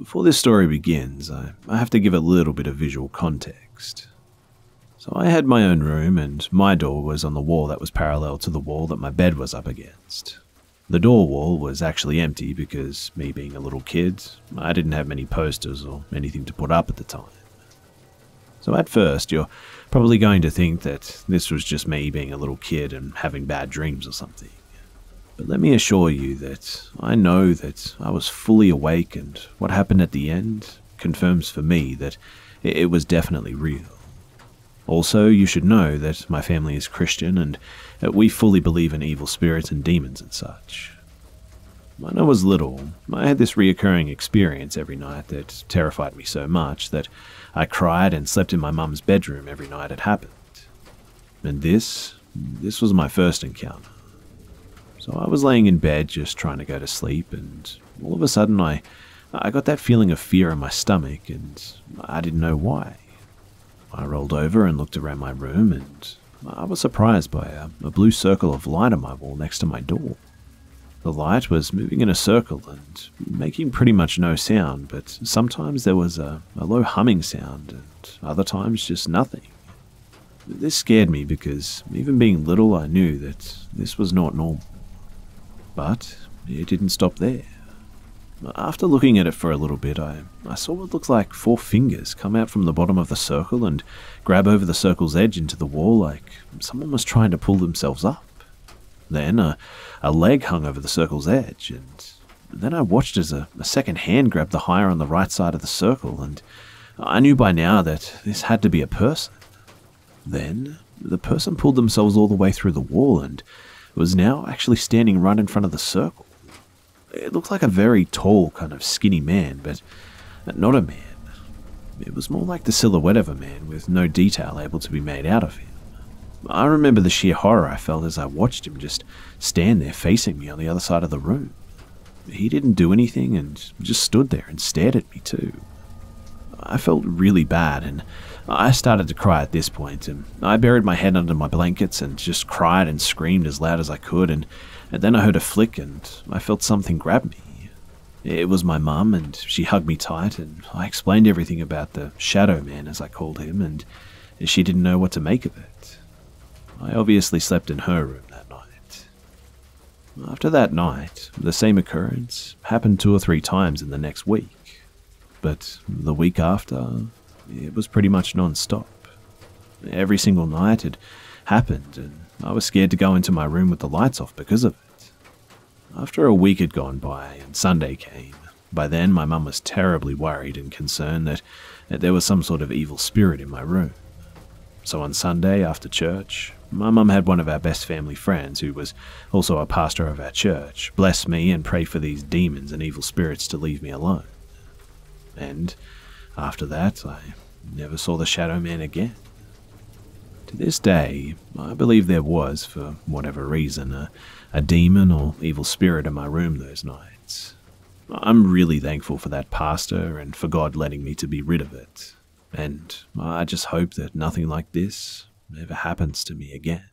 before this story begins, I have to give a little bit of visual context. So I had my own room, and my door was on the wall that was parallel to the wall that my bed was up against. The door wall was actually empty because, me being a little kid, I didn't have many posters or anything to put up at the time. So at first, you're probably going to think that this was just me being a little kid and having bad dreams or something. But let me assure you that I know that I was fully awake, and what happened at the end confirms for me that it was definitely real. Also, you should know that my family is Christian and that we fully believe in evil spirits and demons and such. When I was little, I had this reoccurring experience every night that terrified me so much that I cried and slept in my mum's bedroom every night it happened. And this was my first encounter. So I was laying in bed just trying to go to sleep, and all of a sudden I got that feeling of fear in my stomach, and I didn't know why. I rolled over and looked around my room, and I was surprised by a blue circle of light on my wall next to my door. The light was moving in a circle and making pretty much no sound, but sometimes there was a low humming sound, and other times just nothing. This scared me because, even being little, I knew that this was not normal. But it didn't stop there. After looking at it for a little bit, I saw what looked like 4 fingers come out from the bottom of the circle and grab over the circle's edge into the wall like someone was trying to pull themselves up. Then a leg hung over the circle's edge, and then I watched as a second hand grabbed the higher on the right side of the circle, and I knew by now that this had to be a person. Then the person pulled themselves all the way through the wall and was now actually standing right in front of the circle. It looked like a very tall, kind of skinny man, but not a man. It was more like the silhouette of a man with no detail able to be made out of him. I remember the sheer horror I felt as I watched him just stand there facing me on the other side of the room. He didn't do anything and just stood there and stared at me too. I felt really bad, and I started to cry at this point, and I buried my head under my blankets and just cried and screamed as loud as I could, and then I heard a flick and I felt something grab me. It was my mum, and she hugged me tight, and I explained everything about the shadow man, as I called him, and she didn't know what to make of it. I obviously slept in her room that night. After that night, the same occurrence happened 2 or 3 times in the next week, but the week after, it was pretty much non-stop. Every single night it happened, and I was scared to go into my room with the lights off because of it. After a week had gone by and Sunday came, by then my mum was terribly worried and concerned that there was some sort of evil spirit in my room. So on Sunday after church, my mum had one of our best family friends, who was also a pastor of our church, bless me and pray for these demons and evil spirits to leave me alone. And after that, I never saw the shadow man again. To this day, I believe there was, for whatever reason, a demon or evil spirit in my room those nights. I'm really thankful for that pastor and for God letting me to be rid of it. And I just hope that nothing like this ever happens to me again.